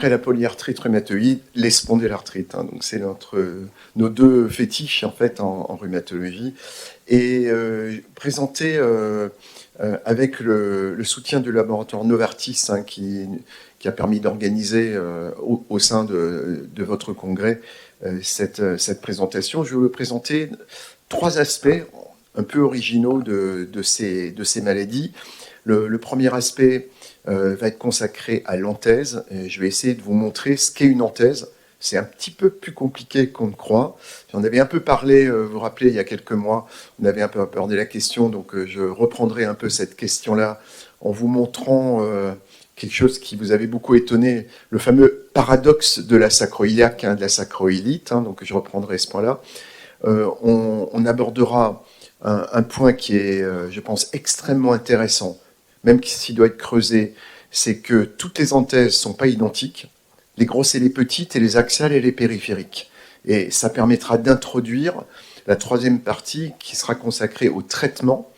Après la polyarthrite rhumatoïde, les spondylarthrites. Donc c'est nos deux fétiches en fait en rhumatologie. Et présenté avec le soutien du laboratoire Novartis qui a permis d'organiser au sein de votre congrès cette présentation. Je vais vous présenter 3 aspects un peu originaux de ces maladies. Le premier aspect va être consacré à l'anthèse. Je vais essayer de vous montrer ce qu'est une anthèse. C'est un petit peu plus compliqué qu'on ne croit. J'en avais un peu parlé, vous vous rappelez, il y a quelques mois, on avait un peu abordé la question, donc je reprendrai un peu cette question-là en vous montrant quelque chose qui vous avait beaucoup étonné, le fameux paradoxe de la sacroiliaque, de la sacroïlite, donc je reprendrai ce point-là. On abordera un point qui est, je pense, extrêmement intéressant, même s'il doit être creusé, c'est que toutes les anthèses ne sont pas identiques, les grosses et les petites, et les axiales et les périphériques. Et ça permettra d'introduire la 3e partie qui sera consacrée au traitement,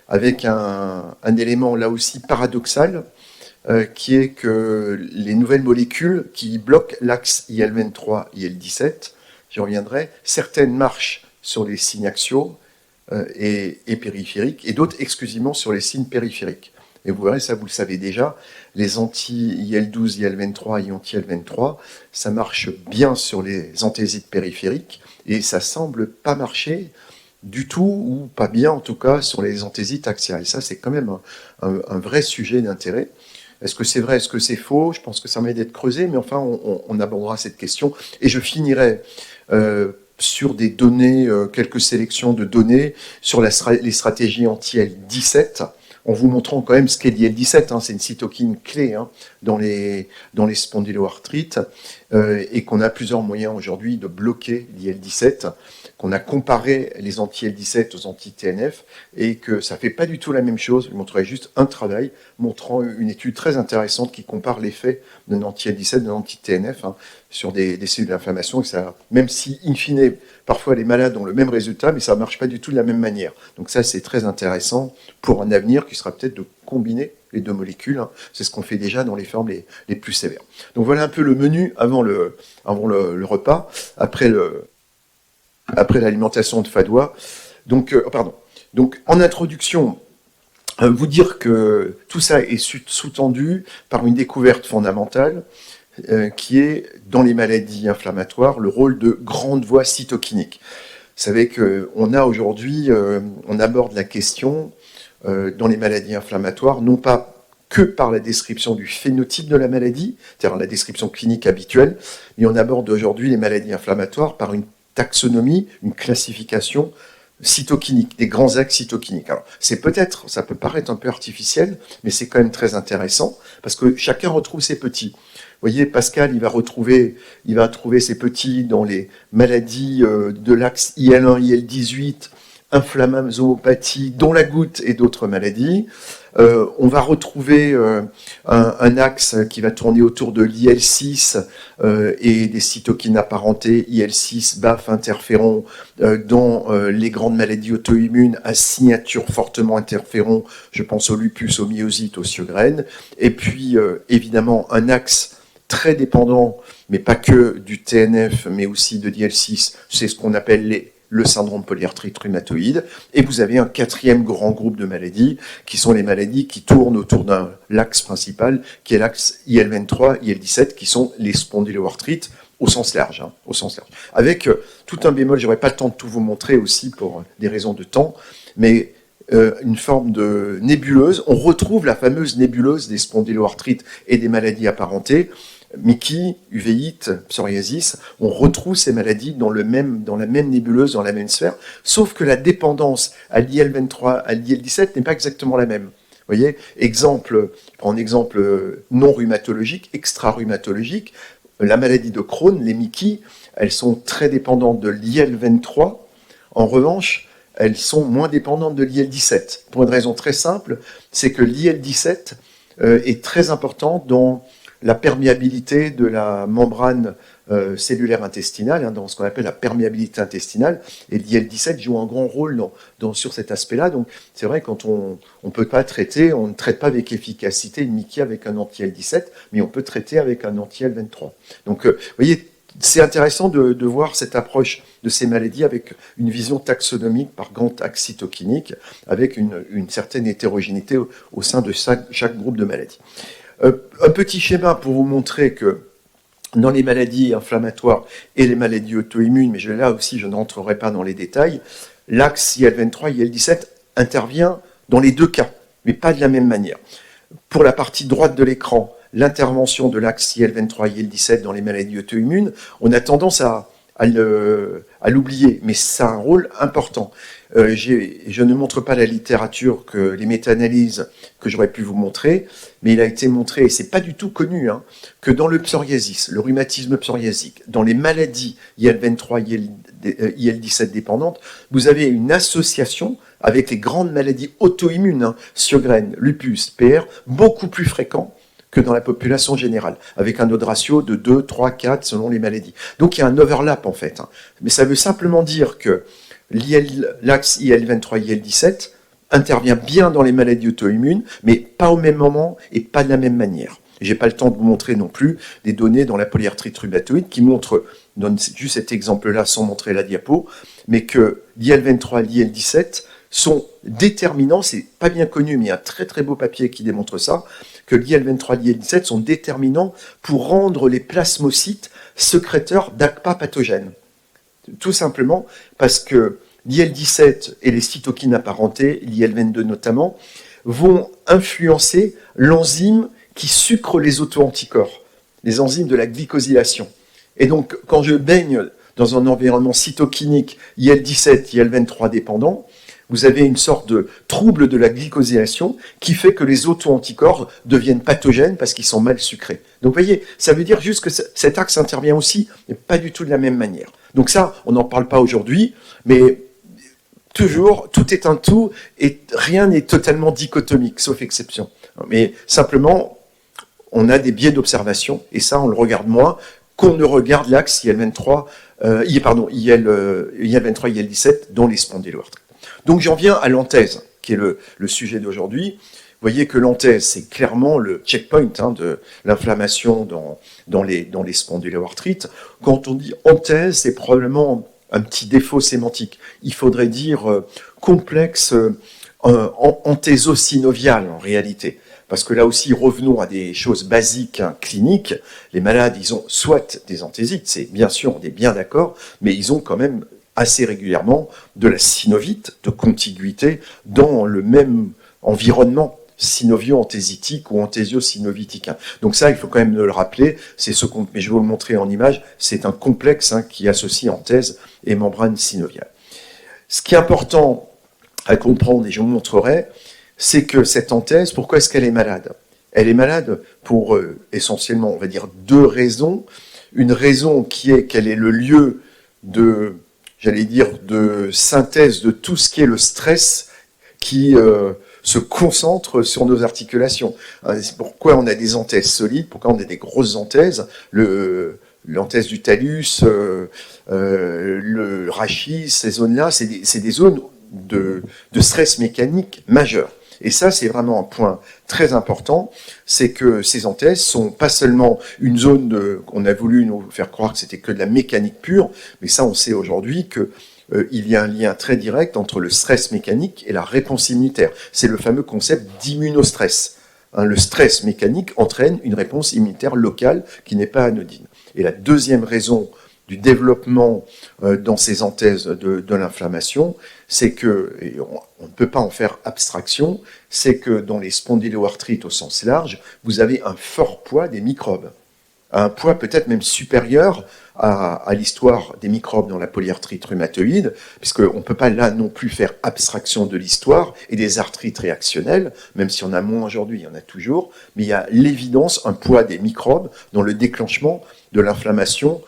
avec un élément là aussi paradoxal, qui est que les nouvelles molécules qui bloquent l'axe IL-23, IL-17, j'y reviendrai, certaines marchent sur les signes axiaux et périphériques, et d'autres exclusivement sur les signes périphériques. Et vous verrez, ça vous le savez déjà, les anti-IL-12, IL-23 et anti-IL-23, ça marche bien sur les anthésites périphériques, et ça semble pas marcher du tout, ou pas bien en tout cas, sur les anthésites axiales. Et ça, c'est quand même un vrai sujet d'intérêt. Est-ce que c'est vrai, est-ce que c'est faux? Je pense que ça mérite d'être creusé, mais enfin, on abordera cette question. Et je finirai sur des données, quelques sélections de données sur les stratégies anti-IL-17, en vous montrant quand même ce qu'est l'IL-17, c'est une cytokine clé dans les spondyloarthrites, et qu'on a plusieurs moyens aujourd'hui de bloquer l'IL-17, qu'on a comparé les anti-IL-17 aux anti-TNF, et que ça ne fait pas du tout la même chose. Je vous montrerai juste un travail montrant une étude très intéressante qui compare l'effet d'un anti-IL-17 d'un anti-TNF sur des cellules d'inflammation, et ça, même si, in fine, parfois les malades ont le même résultat, mais ça ne marche pas du tout de la même manière. Donc ça, c'est très intéressant pour un avenir qui sera peut-être de combiner les 2 molécules. C'est ce qu'on fait déjà dans les formes les plus sévères. Donc voilà un peu le menu avant le repas, après l'alimentation de Fadois. Donc, Donc, en introduction, vous dire que tout ça est sous-tendu par une découverte fondamentale qui est, dans les maladies inflammatoires, le rôle de grandes voies cytokiniques. Vous savez qu'on a aujourd'hui, on aborde la question dans les maladies inflammatoires, non pas que par la description du phénotype de la maladie, c'est-à-dire la description clinique habituelle, mais on aborde aujourd'hui les maladies inflammatoires par une taxonomie, une classification cytokinique, des grands axes cytokiniques. Alors, ça peut paraître un peu artificiel, mais c'est quand même très intéressant, parce que chacun retrouve ses petits. Vous voyez, Pascal, il va trouver ses petits dans les maladies de l'axe IL1, IL18, inflammasopathie, dont la goutte et d'autres maladies. On va retrouver un axe qui va tourner autour de l'IL6 et des cytokines apparentées, IL6, BAF, interféron, dans les grandes maladies auto-immunes à signature fortement interféron, je pense au lupus, au myosite, aux Sjögren, et puis évidemment un axe très dépendant, mais pas que du TNF, mais aussi de l'IL6, c'est ce qu'on appelle le syndrome polyarthrite rhumatoïde, et vous avez un 4e grand groupe de maladies, qui sont les maladies qui tournent autour d'un l'axe principal, qui est l'axe IL-23, IL-17, qui sont les spondyloarthrites, au sens large, au sens large. Avec tout un bémol, j'aurais pas le temps de tout vous montrer aussi pour des raisons de temps, mais une forme de nébuleuse. On retrouve la fameuse nébuleuse des spondyloarthrites et des maladies apparentées, Miki, uvéite, psoriasis, on retrouve ces maladies dans la même nébuleuse, dans la même sphère, sauf que la dépendance à l'IL-23, à l'IL-17 n'est pas exactement la même. Vous voyez, en exemple non rhumatologique, extra-rhumatologique, la maladie de Crohn, les Miki, elles sont très dépendantes de l'IL-23. En revanche, elles sont moins dépendantes de l'IL-17. Pour une raison très simple, c'est que l'IL-17 est très important dans la perméabilité de la membrane cellulaire intestinale, hein, dans ce qu'on appelle la perméabilité intestinale, et l'IL-17 joue un grand rôle sur cet aspect-là. Donc c'est vrai, quand on ne peut pas traiter, on ne traite pas avec efficacité une Mickey avec un anti-IL-17, mais on peut traiter avec un anti-IL-23. Donc vous voyez, c'est intéressant de voir cette approche de ces maladies avec une vision taxonomique par grand axe cytokinique, avec une certaine hétérogénéité au sein de chaque groupe de maladies. Un petit schéma pour vous montrer que dans les maladies inflammatoires et les maladies auto-immunes, mais là aussi je ne rentrerai pas dans les détails, l'axe IL-23 et IL-17 intervient dans les deux cas, mais pas de la même manière. Pour la partie droite de l'écran, l'intervention de l'axe IL-23 et IL-17 dans les maladies auto-immunes, on a tendance à l'oublier, mais ça a un rôle important. Je ne montre pas la littérature, que les méta-analyses que j'aurais pu vous montrer, mais il a été montré, et c'est pas du tout connu, hein, que dans le psoriasis, le rhumatisme psoriasique, dans les maladies IL-23, IL-17 dépendantes, vous avez une association avec les grandes maladies auto-immunes, hein, Sjögren, lupus, PR, beaucoup plus fréquents que dans la population générale, avec un odds ratio de 2, 3, 4 selon les maladies. Donc il y a un overlap en fait. Hein. Mais ça veut simplement dire que l'axe IL-23, IL-17 intervient bien dans les maladies auto-immunes, mais pas au même moment et pas de la même manière. J'ai pas le temps de vous montrer non plus des données dans la polyarthrite rhumatoïde qui montrent, donne juste cet exemple-là sans montrer la diapo, mais que l'IL-23 et l'IL-17 sont déterminants, c'est pas bien connu, mais il y a un très très beau papier qui démontre ça, que l'IL-23 et l'IL-17 sont déterminants pour rendre les plasmocytes sécréteurs d'ACPA pathogènes. Tout simplement parce que l'IL-17 et les cytokines apparentées, l'IL-22 notamment, vont influencer l'enzyme qui sucre les auto-anticorps, les enzymes de la glycosylation. Et donc, quand je baigne dans un environnement cytokinique IL-17, IL-23 dépendant, vous avez une sorte de trouble de la glycosylation qui fait que les auto-anticorps deviennent pathogènes parce qu'ils sont mal sucrés. Donc vous voyez, ça veut dire juste que cet axe intervient aussi, mais pas du tout de la même manière. Donc ça, on n'en parle pas aujourd'hui, mais toujours, tout est un tout et rien n'est totalement dichotomique, sauf exception. Mais simplement, on a des biais d'observation et ça, on le regarde moins qu'on ne regarde l'axe IL-23, IL-23, IL-17 dans les spondyloarthrites. Donc j'en viens à l'anthèse, qui est le sujet d'aujourd'hui. Vous voyez que l'anthèse, c'est clairement le checkpoint hein, de l'inflammation dans les spondyloarthrites. Quand on dit anthèse, c'est probablement un petit défaut sémantique. Il faudrait dire complexe anthéso-synovial en réalité. Parce que là aussi, revenons à des choses basiques, hein, cliniques. Les malades, ils ont soit des anthésites, c'est bien sûr, on est bien d'accord, mais ils ont quand même assez régulièrement de la synovite, de contiguïté, dans le même environnement synovio-anthésitique ou anthésio-synovitique. Donc ça, il faut quand même le rappeler, c'est mais je vais vous le montrer en image, c'est un complexe hein, qui associe anthèse et membrane synoviale. Ce qui est important à comprendre, et je vous montrerai, c'est que cette anthèse, pourquoi est-ce qu'elle est malade? Elle est malade pour essentiellement, on va dire, deux raisons. Une raison qui est qu'elle est le lieu de synthèse de tout ce qui est le stress qui se concentre sur nos articulations. C'est pourquoi on a des anthèses solides, pourquoi on a des grosses anthèses, l'anthèse du talus, le rachis, ces zones-là, c'est des zones de stress mécanique majeur. Et ça, c'est vraiment un point très important, c'est que ces anthèses sont pas seulement une zone qu'on a voulu nous faire croire que c'était que de la mécanique pure, mais ça, on sait aujourd'hui que il y a un lien très direct entre le stress mécanique et la réponse immunitaire. C'est le fameux concept d'immunostress. Hein, le stress mécanique entraîne une réponse immunitaire locale qui n'est pas anodine. Et la deuxième raison du développement dans ces anthèses de l'inflammation, c'est que, et on ne peut pas en faire abstraction, c'est que dans les spondyloarthrites au sens large, vous avez un fort poids des microbes, un poids peut-être même supérieur à l'histoire des microbes dans la polyarthrite rhumatoïde, puisqu'on ne peut pas là non plus faire abstraction de l'histoire et des arthrites réactionnelles, même si on a moins aujourd'hui, il y en a toujours, mais il y a l'évidence, un poids des microbes dans le déclenchement de l'inflammation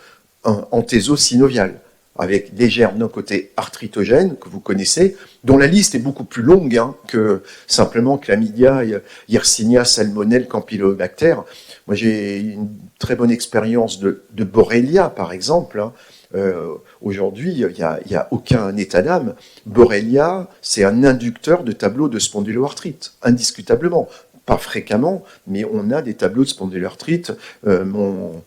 anthéso-synoviale, avec des germes d'un côté arthritogènes, que vous connaissez, dont la liste est beaucoup plus longue hein, que simplement Chlamydia, Yersinia, Salmonelle, Campylobacter. Moi, j'ai une très bonne expérience de Borrelia, par exemple. Hein. Aujourd'hui, il y a aucun état d'âme. Borrelia, c'est un inducteur de tableaux de spondyloarthrite, indiscutablement. Pas fréquemment, mais on a des tableaux de spondyloarthrite. Mon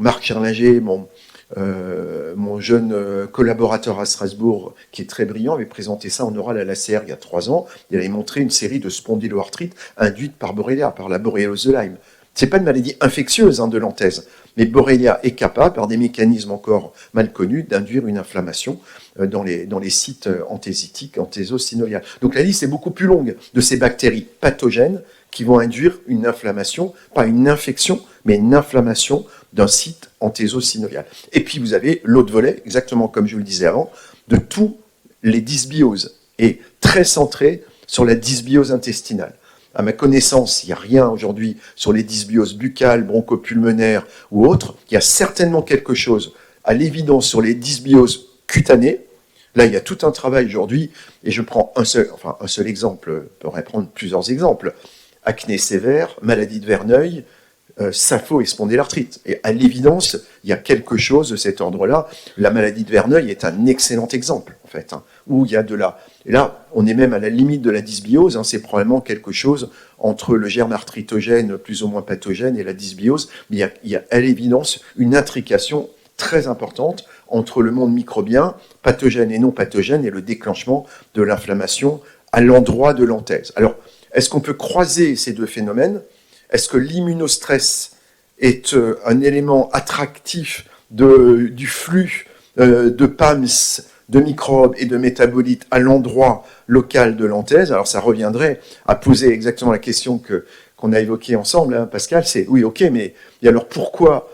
Marc Cherlinger, mon jeune collaborateur à Strasbourg, qui est très brillant, avait présenté ça en oral à l'ACR il y a 3 ans. Il avait montré une série de spondyloarthrites induites par Borrelia, par la borréliose de Lyme. C'est pas une maladie infectieuse de l'anthèse, mais Borrelia est capable, par des mécanismes encore mal connus, d'induire une inflammation dans les sites anthésitiques, anthésosinoviales. Donc la liste est beaucoup plus longue de ces bactéries pathogènes qui vont induire une inflammation, pas une infection, mais une inflammation d'un site anthésosinovial. Et puis vous avez l'autre volet, exactement comme je vous le disais avant, de tous les dysbioses, et très centré sur la dysbiose intestinale. À ma connaissance, il n'y a rien aujourd'hui sur les dysbioses buccales, bronchopulmonaires ou autres. Il y a certainement quelque chose, à l'évidence, sur les dysbioses cutanées. Là, il y a tout un travail aujourd'hui, et je prends un seul exemple, je pourrais prendre plusieurs exemples. Acné sévère, maladie de Verneuil, sapho et spondylarthrite. Et à l'évidence, il y a quelque chose de cet ordre-là. La maladie de Verneuil est un excellent exemple, en fait, où il y a de la... Et là, on est même à la limite de la dysbiose, c'est probablement quelque chose entre le germe arthritogène plus ou moins pathogène et la dysbiose, mais il y a à l'évidence une intrication très importante entre le monde microbien, pathogène et non pathogène, et le déclenchement de l'inflammation à l'endroit de l'anthèse. Alors, est-ce qu'on peut croiser ces deux phénomènes ? Est-ce que l'immunostress est un élément attractif du flux de PAMS, de microbes et de métabolites à l'endroit local de l'anthèse? Alors ça reviendrait à poser exactement la question qu'on a évoquée ensemble, Pascal, c'est oui, ok, mais et alors pourquoi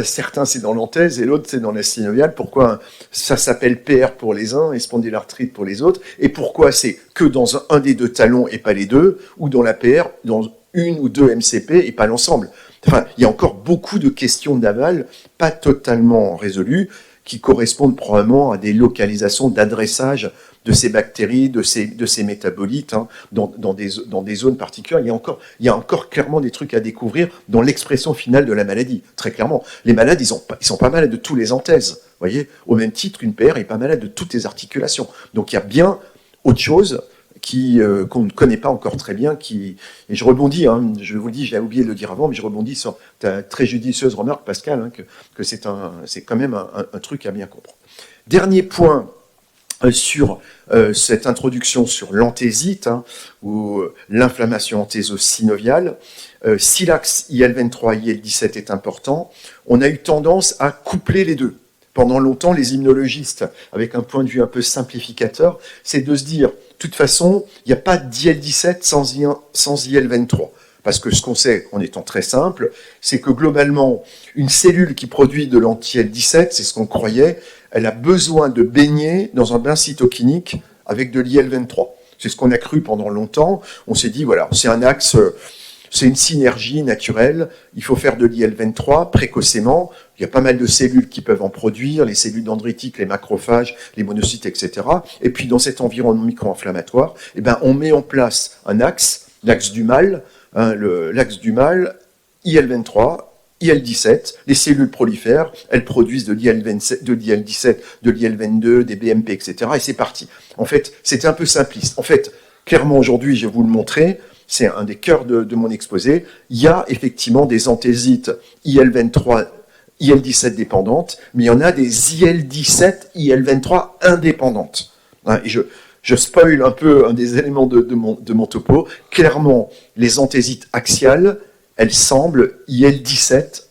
certains c'est dans l'anthèse et l'autre c'est dans la synoviale? Pourquoi ça s'appelle PR pour les uns et spondylarthrite pour les autres? Et pourquoi c'est que dans un des deux talons et pas les deux? Ou dans la PR, dans une ou deux MCP et pas l'ensemble? Enfin, il y a encore beaucoup de questions d'aval pas totalement résolues qui correspondent probablement à des localisations d'adressage de ces bactéries, de ces métabolites, dans des zones particulières. Il y a encore clairement des trucs à découvrir dans l'expression finale de la maladie, très clairement. Les malades, ils sont pas malades de tous les anthèses, vous voyez. Au même titre, une PR est pas malade de toutes les articulations. Donc il y a bien autre chose qu'on ne connaît pas encore très bien, et je rebondis, je vous le dis, j'ai oublié de le dire avant, mais je rebondis sur ta très judicieuse remarque, Pascal, que c'est quand même un truc à bien comprendre. Dernier point sur cette introduction sur l'anthésite, ou l'inflammation anthésosinoviale. Si l'axe IL-23, IL-17 est important, on a eu tendance à coupler les deux. Pendant longtemps, les immunologistes, avec un point de vue un peu simplificateur, c'est de se dire, de toute façon, il n'y a pas d'IL-17 sans IL-23. Parce que ce qu'on sait, en étant très simple, c'est que globalement, une cellule qui produit de l'anti-IL-17, c'est ce qu'on croyait, elle a besoin de baigner dans un bain cytokinique avec de l'IL-23. C'est ce qu'on a cru pendant longtemps. On s'est dit, voilà, c'est un axe... C'est une synergie naturelle, il faut faire de l'IL-23 précocement, il y a pas mal de cellules qui peuvent en produire, les cellules dendritiques, les macrophages, les monocytes, etc. Et puis dans cet environnement micro-inflammatoire, on met en place un axe, l'axe du mal, l'axe du mal, IL-23, IL-17, les cellules prolifèrent, elles produisent de l'IL-17, de l'IL-22, des BMP, etc. Et c'est parti. En fait, c'était un peu simpliste. En fait, clairement aujourd'hui, je vais vous le montrer, c'est un des cœurs de mon exposé, il y a effectivement des anthésites IL-23, IL-17 dépendantes, mais il y en a des IL-17, IL-23 indépendantes. Et je spoil un peu un des éléments de mon topo. Clairement, les anthésites axiales, elles semblent IL-17,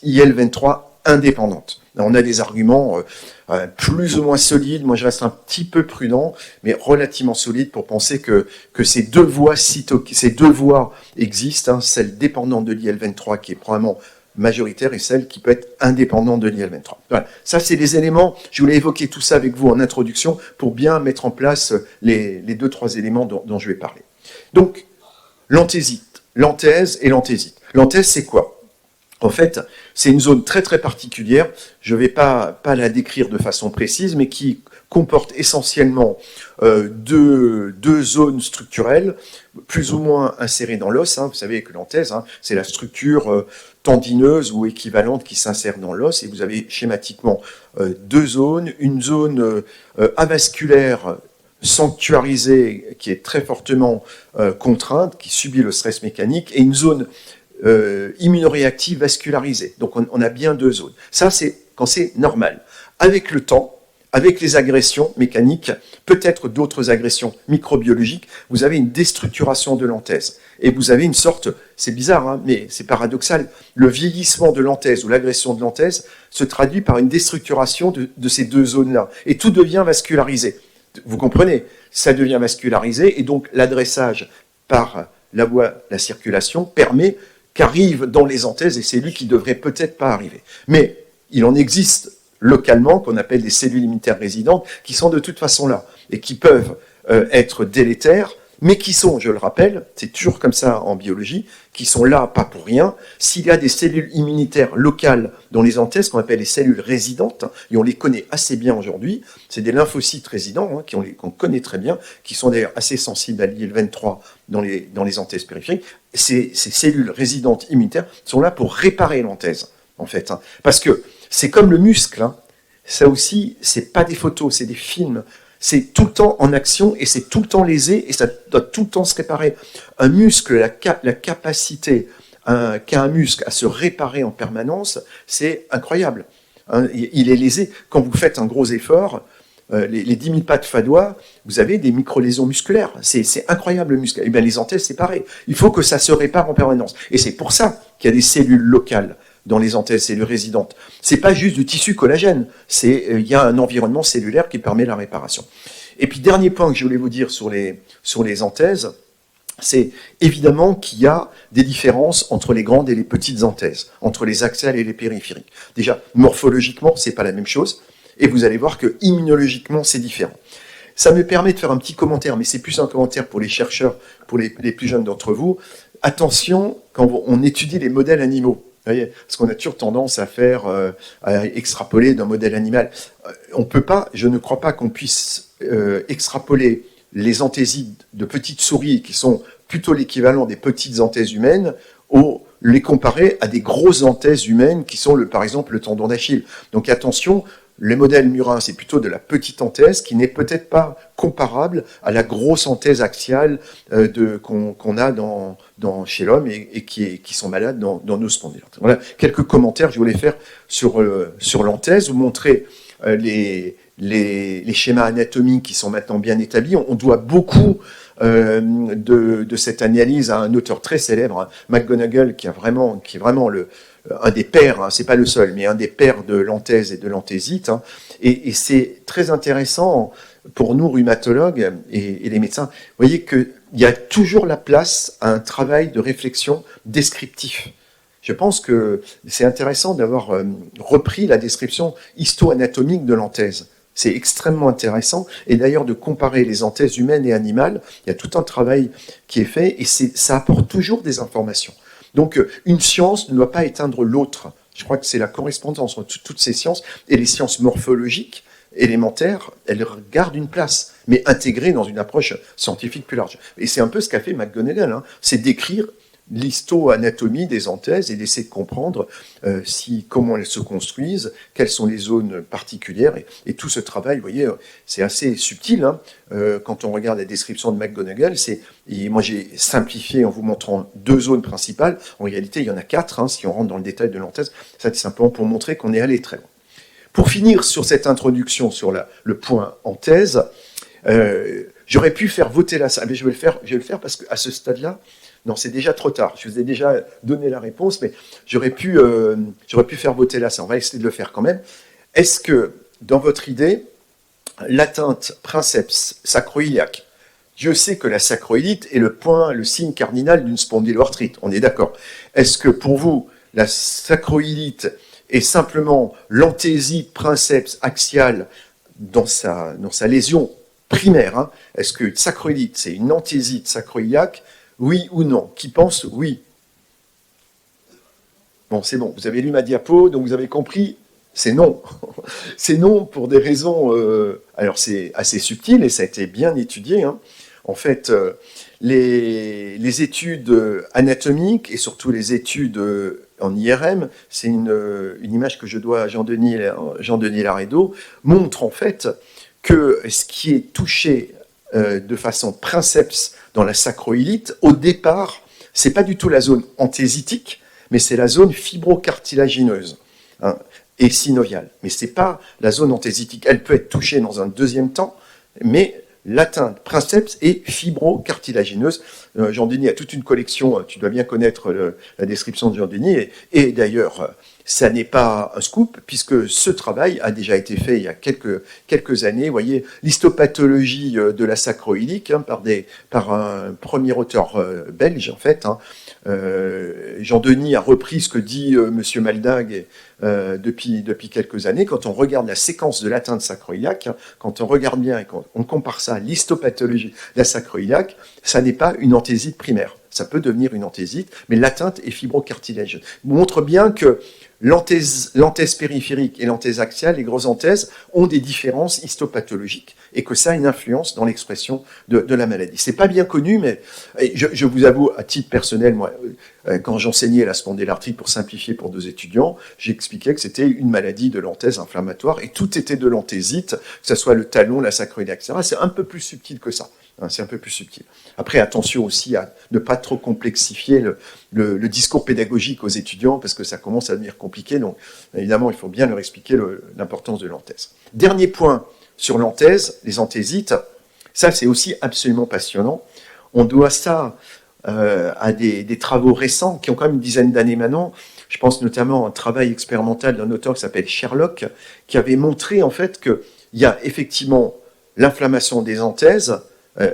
IL-23 indépendantes. On a des arguments plus ou moins solides. Moi, je reste un petit peu prudent, mais relativement solides pour penser que ces deux voies existent, celle dépendante de l'IL-23 qui est probablement majoritaire et celle qui peut être indépendante de l'IL-23. Voilà. Ça, c'est les éléments. Je voulais évoquer tout ça avec vous en introduction pour bien mettre en place les 2-3 éléments dont je vais parler. Donc, l'anthésite, l'anthèse et l'anthésite. L'anthèse, c'est quoi ? En fait, c'est une zone très très particulière, je ne vais pas la décrire de façon précise, mais qui comporte essentiellement deux zones structurelles, plus ou moins insérées dans l'os. Vous savez que l'anthèse, c'est la structure tendineuse ou équivalente qui s'insère dans l'os, et vous avez schématiquement deux zones, une zone avasculaire sanctuarisée qui est très fortement contrainte, qui subit le stress mécanique, et une zone immunoréactive vascularisée. Donc on a bien deux zones. Ça, c'est quand c'est normal. Avec le temps, avec les agressions mécaniques, peut-être d'autres agressions microbiologiques, vous avez une déstructuration de l'anthèse. Et vous avez une sorte, c'est bizarre, mais c'est paradoxal, le vieillissement de l'anthèse ou l'agression de l'anthèse se traduit par une déstructuration de ces deux zones-là. Et tout devient vascularisé. Vous comprenez? Ça devient vascularisé, et donc l'adressage par la voie, la circulation, permet qu'arrive dans les anthèses, et c'est lui qui devrait peut-être pas arriver. Mais il en existe localement, qu'on appelle des cellules immunitaires résidentes, qui sont de toute façon là, et qui peuvent être délétères, mais qui sont, je le rappelle, c'est toujours comme ça en biologie, qui sont là pas pour rien. S'il y a des cellules immunitaires locales dans les anthèses, qu'on appelle les cellules résidentes, et on les connaît assez bien aujourd'hui, c'est des lymphocytes résidents, qu'on connaît très bien, qui sont d'ailleurs assez sensibles à l'IL-23 dans les anthèses périphériques. Ces cellules résidentes immunitaires sont là pour réparer l'anthèse, en fait. Parce que c'est comme le muscle, ça aussi, c'est pas des photos, c'est des films. C'est tout le temps en action et c'est tout le temps lésé et ça doit tout le temps se réparer. Un muscle, la capacité qu'a un muscle à se réparer en permanence, c'est incroyable. Il est lésé. Quand vous faites un gros effort, les 10 000 pas de Fadois, vous avez des micro-lésions musculaires. C'est incroyable le muscle. Et bien les anthèses, c'est pareil. Il faut que ça se répare en permanence. Et c'est pour ça qu'il y a des cellules locales dans les anthèses, cellules résidentes. C'est pas juste du tissu collagène, il y a un environnement cellulaire qui permet la réparation. Et puis, dernier point que je voulais vous dire sur les anthèses, c'est évidemment qu'il y a des différences entre les grandes et les petites anthèses, entre les axiales et les périphériques. Déjà, morphologiquement, c'est pas la même chose, et vous allez voir que immunologiquement, c'est différent. Ça me permet de faire un petit commentaire, mais c'est plus un commentaire pour les chercheurs, pour les plus jeunes d'entre vous. Attention, quand on étudie les modèles animaux, vous voyez, parce qu'on a toujours tendance à à extrapoler d'un modèle animal. On peut pas, je ne crois pas qu'on puisse extrapoler les anthésies de petites souris, qui sont plutôt l'équivalent des petites anthèses humaines, les comparer à des grosses anthèses humaines, qui sont par exemple le tendon d'Achille. Donc attention, le modèle murin, c'est plutôt de la petite anthèse qui n'est peut-être pas comparable à la grosse anthèse axiale qu'on a chez l'homme et qui sont malades dans nos spondylotes. Voilà quelques commentaires que je voulais faire sur l'anthèse, vous montrer les schémas anatomiques qui sont maintenant bien établis. On doit beaucoup de cette analyse à un auteur très célèbre, McGonagall, qui est vraiment un des pères, c'est pas le seul, mais un des pères de l'anthèse et de l'anthésite. Et c'est très intéressant pour nous, rhumatologues et les médecins. Vous voyez qu'il y a toujours la place à un travail de réflexion descriptif. Je pense que c'est intéressant d'avoir repris la description histo-anatomique de l'anthèse. C'est extrêmement intéressant. Et d'ailleurs, de comparer les anthèses humaines et animales, il y a tout un travail qui est fait et ça apporte toujours des informations. Donc, une science ne doit pas éteindre l'autre. Je crois que c'est la correspondance entre toutes ces sciences et les sciences morphologiques, élémentaires, elles gardent une place, mais intégrées dans une approche scientifique plus large. Et c'est un peu ce qu'a fait McGonagall, c'est d'écrire l'histo-anatomie des anthèses et d'essayer de comprendre comment elles se construisent, quelles sont les zones particulières, et tout ce travail, vous voyez, c'est assez subtil, quand on regarde la description de McGonagall, moi j'ai simplifié en vous montrant 2 zones principales, en réalité il y en a 4, si on rentre dans le détail de l'anthèse, ça c'est simplement pour montrer qu'on est allé très loin. Pour finir sur cette introduction sur le point anthèse, j'aurais pu faire voter la salle, mais je vais le faire parce qu'à ce stade-là, non, c'est déjà trop tard. Je vous ai déjà donné la réponse, mais j'aurais pu faire voter là. Ça, on va essayer de le faire quand même. Est-ce que, dans votre idée, l'atteinte princeps sacroiliaque, je sais que la sacroïlite est le signe cardinal d'une spondyloarthrite, on est d'accord. Est-ce que pour vous, la sacroïlite est simplement l'anthésite princeps axiale dans sa lésion primaire, Est-ce que sacroïlite, c'est une anthésite sacroiliaque? Oui ou non? Qui pense oui? Bon, c'est bon, vous avez lu ma diapo, donc vous avez compris C'est non. C'est non pour des raisons... alors c'est assez subtil et ça a été bien étudié. Hein. En fait, les études anatomiques et surtout les études en IRM, c'est une image que je dois à Jean-Denis Laredo, montre en fait que ce qui est touché de façon princeps dans la sacroïlite, au départ, c'est pas du tout la zone anthésitique, mais c'est la zone fibrocartilagineuse. Hein, et synoviale. Mais ce n'est pas la zone anthésitique. Elle peut être touchée dans un deuxième temps, mais l'atteinte princeps est fibrocartilagineuse. Jean-Denis a toute une collection, tu dois bien connaître la description de Jean-Denis, et d'ailleurs, ça n'est pas un scoop, puisque ce travail a déjà été fait il y a quelques années. Vous voyez, l'histopathologie de la sacroïlique, hein, par un premier auteur belge, en fait. Hein. Jean-Denis a repris ce que dit Monsieur Maldag depuis quelques années. Quand on regarde la séquence de l'atteinte sacroiliaque, hein, quand on regarde bien et qu'on compare ça à l'histopathologie de la sacroiliaque, ça n'est pas une anthésite primaire. Ça peut devenir une anthésite, mais l'atteinte est fibrocartilagineuse. Montre bien que l'anthèse périphérique et l'anthèse axiale, les grosses anthèses, ont des différences histopathologiques et que ça a une influence dans l'expression de la maladie. C'est pas bien connu, mais je vous avoue, à titre personnel, moi, quand j'enseignais la spondylarthrite pour simplifier pour 2 étudiants, j'expliquais que c'était une maladie de l'anthèse inflammatoire et tout était de l'anthésite, que ce soit le talon, la sacroiliaque, etc. C'est un peu plus subtil que ça. C'est un peu plus subtil. Après, attention aussi à ne pas trop complexifier le discours pédagogique aux étudiants, parce que ça commence à devenir compliqué. Donc, évidemment, il faut bien leur expliquer l'importance de l'anthèse. Dernier point sur l'anthèse, les anthésites. Ça, c'est aussi absolument passionnant. On doit ça à des travaux récents, qui ont quand même une dizaine d'années maintenant. Je pense notamment à un travail expérimental d'un auteur qui s'appelle Sherlock, qui avait montré en fait qu'il y a effectivement l'inflammation des anthèses,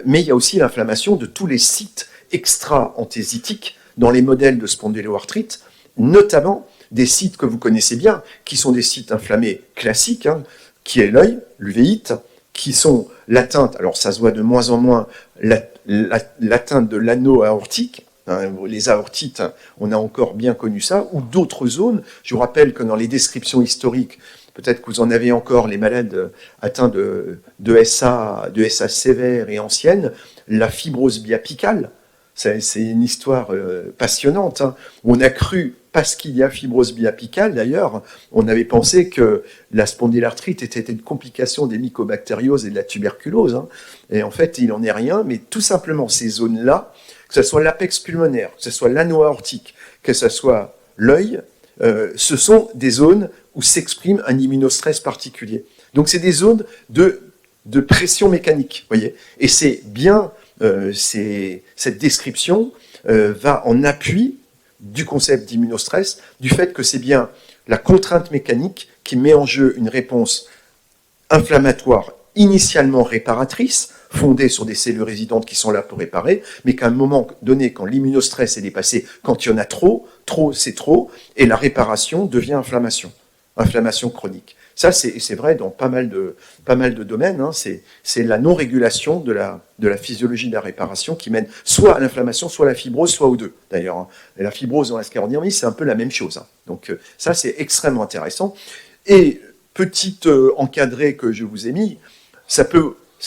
mais il y a aussi l'inflammation de tous les sites extra-anthésitiques dans les modèles de spondyloarthrite, notamment des sites que vous connaissez bien, qui sont des sites inflammés classiques, hein, qui est l'œil, l'uvéite, qui sont l'atteinte, alors ça se voit de moins en moins, l'atteinte de l'anneau aortique, hein, les aortites, on a encore bien connu ça, ou d'autres zones. Je vous rappelle que dans les descriptions historiques, peut-être que vous en avez encore, les malades atteints de SA sévère et ancienne, la fibrose biapicale, c'est une histoire passionnante, hein, où on a cru, parce qu'il y a fibrose biapicale d'ailleurs, on avait pensé que la spondylarthrite était une complication des mycobactérioses et de la tuberculose, hein, et en fait il n'en est rien, mais tout simplement ces zones-là, que ce soit l'apex pulmonaire, que ce soit l'anneau aortique, que ce soit l'œil, ce sont des zones où s'exprime un immunostress particulier. Donc c'est des zones de pression mécanique, voyez. Et c'est bien, cette description va en appui du concept d'immunostress, du fait que c'est bien la contrainte mécanique qui met en jeu une réponse inflammatoire initialement réparatrice, fondée sur des cellules résidentes qui sont là pour réparer, mais qu'à un moment donné, quand l'immunostress est dépassé, quand il y en a trop c'est trop, et la réparation devient inflammation chronique. Ça, c'est vrai dans pas mal de domaines. Hein. C'est la non-régulation de la physiologie de la réparation qui mène soit à l'inflammation, soit à la fibrose, soit aux deux, d'ailleurs. Hein. Et la fibrose dans la sclérodermie, c'est un peu la même chose. Hein. Donc ça, c'est extrêmement intéressant. Et petite encadrée que je vous ai mis, ça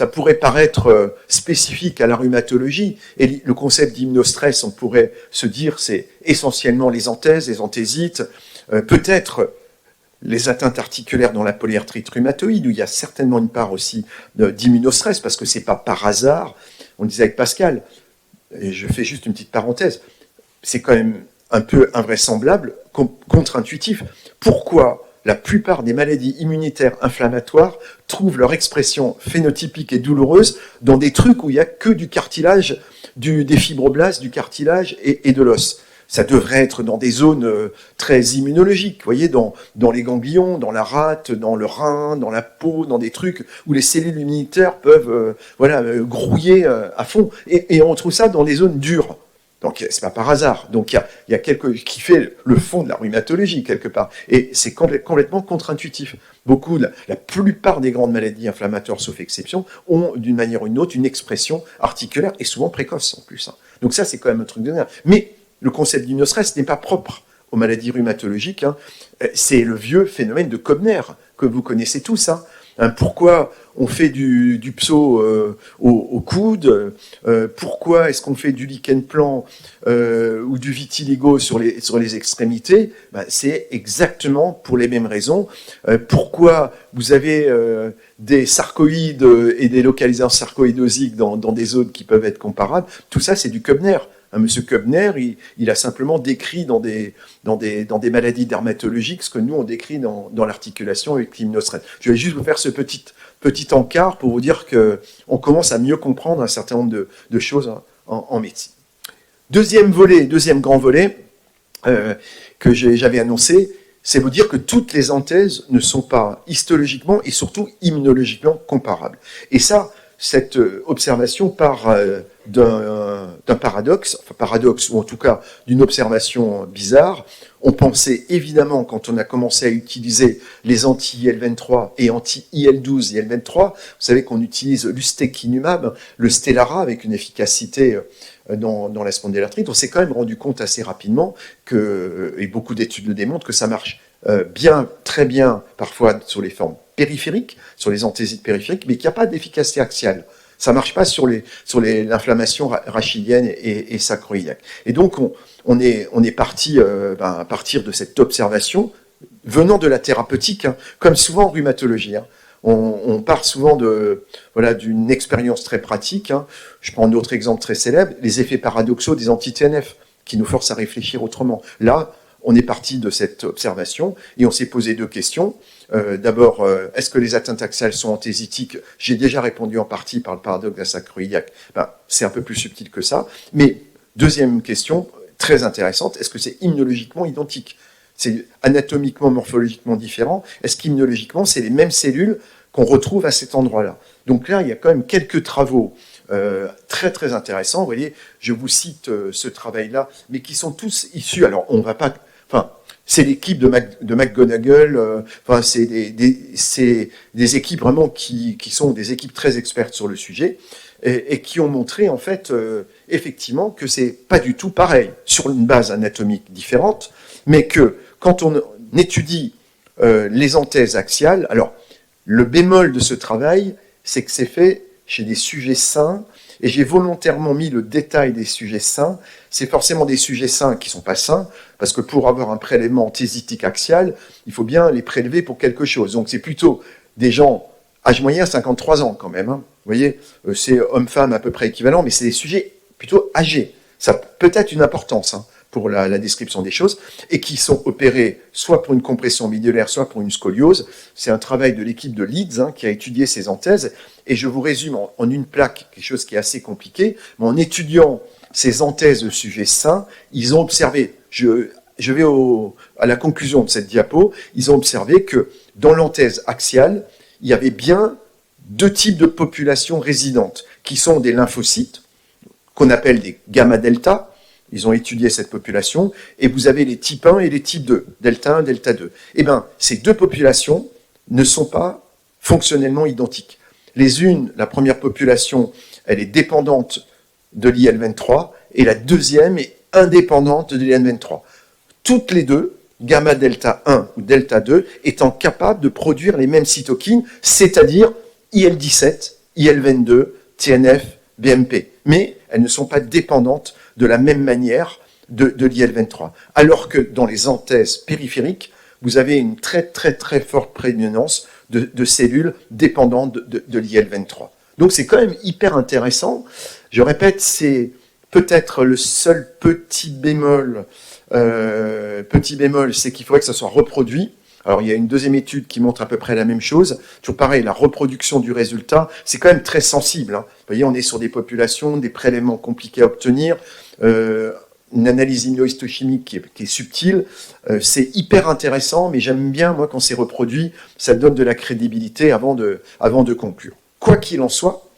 pourrait paraître spécifique à la rhumatologie, et le concept d'immunostress, on pourrait se dire, c'est essentiellement les anthèses, les anthésites, peut-être les atteintes articulaires dans la polyarthrite rhumatoïde, où il y a certainement une part aussi d'immunostress, parce que c'est pas par hasard, on disait avec Pascal, et je fais juste une petite parenthèse, c'est quand même un peu invraisemblable, contre-intuitif. Pourquoi la plupart des maladies immunitaires inflammatoires trouvent leur expression phénotypique et douloureuse dans des trucs où il n'y a que du cartilage, des fibroblastes, du cartilage et de l'os? Ça devrait être dans des zones très immunologiques, vous voyez, dans les ganglions, dans la rate, dans le rein, dans la peau, dans des trucs où les cellules immunitaires peuvent grouiller à fond. Et on trouve ça dans des zones dures. Donc c'est pas par hasard. Donc il y a quelque qui fait le fond de la rhumatologie quelque part. Et c'est complètement contre-intuitif. La plupart des grandes maladies inflammatoires, sauf exception, ont d'une manière ou d'une autre une expression articulaire et souvent précoce en plus. Hein. Donc ça c'est quand même un truc de dingue. Mais le concept d'immunostress n'est pas propre aux maladies rhumatologiques, hein, c'est le vieux phénomène de Koebner, que vous connaissez tous. Hein. Pourquoi on fait du pso au coude, pourquoi est-ce qu'on fait du lichen plan ou du vitiligo sur les extrémités, c'est exactement pour les mêmes raisons. Pourquoi vous avez des sarcoïdes et des localisations sarcoïdosiques dans des zones qui peuvent être comparables, tout ça c'est du Koebner. Monsieur Koebner, il a simplement décrit dans des maladies dermatologiques ce que nous on décrit dans l'articulation avec l'immunostress. Je vais juste vous faire ce petit encart pour vous dire qu'on commence à mieux comprendre un certain nombre de choses en médecine. Deuxième grand volet que j'avais annoncé, c'est vous dire que toutes les anthèses ne sont pas histologiquement et surtout immunologiquement comparables. Et ça, cette observation part d'un paradoxe, ou en tout cas d'une observation bizarre. On pensait évidemment, quand on a commencé à utiliser les anti-IL-23 et anti-IL-12 et IL-23, vous savez qu'on utilise l'ustekinumab, le Stelara, avec une efficacité dans la spondylarthrite, on s'est quand même rendu compte assez rapidement, et beaucoup d'études le démontrent, que ça marche très bien, parfois sur les formes périphériques, sur les anthésites périphériques, mais qu'il n'y a pas d'efficacité axiale. Ça ne marche pas sur l'inflammation rachidienne et sacroiliaque. Et donc, on est parti à partir de cette observation, venant de la thérapeutique, hein, comme souvent en rhumatologie. Hein. On part souvent d'une expérience très pratique. Hein. Je prends un autre exemple très célèbre, les effets paradoxaux des anti-TNF, qui nous forcent à réfléchir autrement. Là, on est parti de cette observation et on s'est posé deux questions. D'abord, est-ce que les atteintes axiales sont anthésitiques? J'ai déjà répondu en partie par le paradoxe d'un sacroiliaque. C'est un peu plus subtil que ça. Mais deuxième question, très intéressante, est-ce que c'est immunologiquement identique? C'est anatomiquement, morphologiquement différent. Est-ce qu'immunologiquement, c'est les mêmes cellules qu'on retrouve à cet endroit-là? Donc là, il y a quand même quelques travaux très très intéressants. Vous voyez, je vous cite ce travail-là, mais qui sont tous issus. Alors, on va pas. C'est l'équipe de McGonagall. C'est des équipes vraiment qui sont des équipes très expertes sur le sujet et qui ont montré en fait effectivement que c'est pas du tout pareil sur une base anatomique différente, mais que quand on étudie les anthèses axiales, alors le bémol de ce travail, c'est que c'est fait chez des sujets sains. Et j'ai volontairement mis le détail des sujets sains. C'est forcément des sujets sains qui ne sont pas sains, parce que pour avoir un prélèvement anthésitique axial, il faut bien les prélever pour quelque chose. Donc c'est plutôt des gens, âge moyen 53 ans quand même. Hein. Vous voyez, c'est homme-femme à peu près équivalent, mais c'est des sujets plutôt âgés. Ça peut être une importance pour la description des choses, et qui sont opérés soit pour une compression médullaire, soit pour une scoliose. C'est un travail de l'équipe de Leeds qui a étudié ces anthèses. Et je vous résume en une plaque, quelque chose qui est assez compliqué, mais en étudiant ces anthèses de sujets sains, ils ont observé, je vais à la conclusion de cette diapo, ils ont observé que dans l'anthèse axiale, il y avait bien deux types de populations résidentes, qui sont des lymphocytes, qu'on appelle des gamma-delta. Ils ont étudié cette population, et vous avez les types 1 et les types 2, delta 1, delta 2. Eh bien, ces deux populations ne sont pas fonctionnellement identiques. La première population, elle est dépendante de l'IL-23, et la deuxième est indépendante de l'IL-23. Toutes les deux, gamma delta 1 ou delta 2, étant capables de produire les mêmes cytokines, c'est-à-dire IL-17, IL-22, TNF, BMP. Mais elles ne sont pas dépendantes de la même manière de l'IL-23. Alors que dans les anthèses périphériques, vous avez une très très très forte prédominance de cellules dépendantes de l'IL-23. Donc c'est quand même hyper intéressant. Je répète, c'est peut-être le seul petit bémol, c'est qu'il faudrait que ça soit reproduit. Alors il y a une deuxième étude qui montre à peu près la même chose. Toujours pareil, la reproduction du résultat, c'est quand même très sensible. Vous voyez, on est sur des populations, des prélèvements compliqués à obtenir, une analyse immunohistochimique qui est subtile. C'est hyper intéressant, mais j'aime bien, moi, quand c'est reproduit, ça donne de la crédibilité avant de conclure. Quoi qu'il en soit,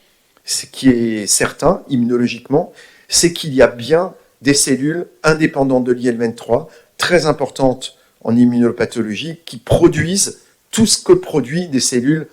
ce qui est certain, immunologiquement, c'est qu'il y a bien des cellules indépendantes de l'IL-23, très importantes en immunopathologie, qui produisent tout ce que produit des cellules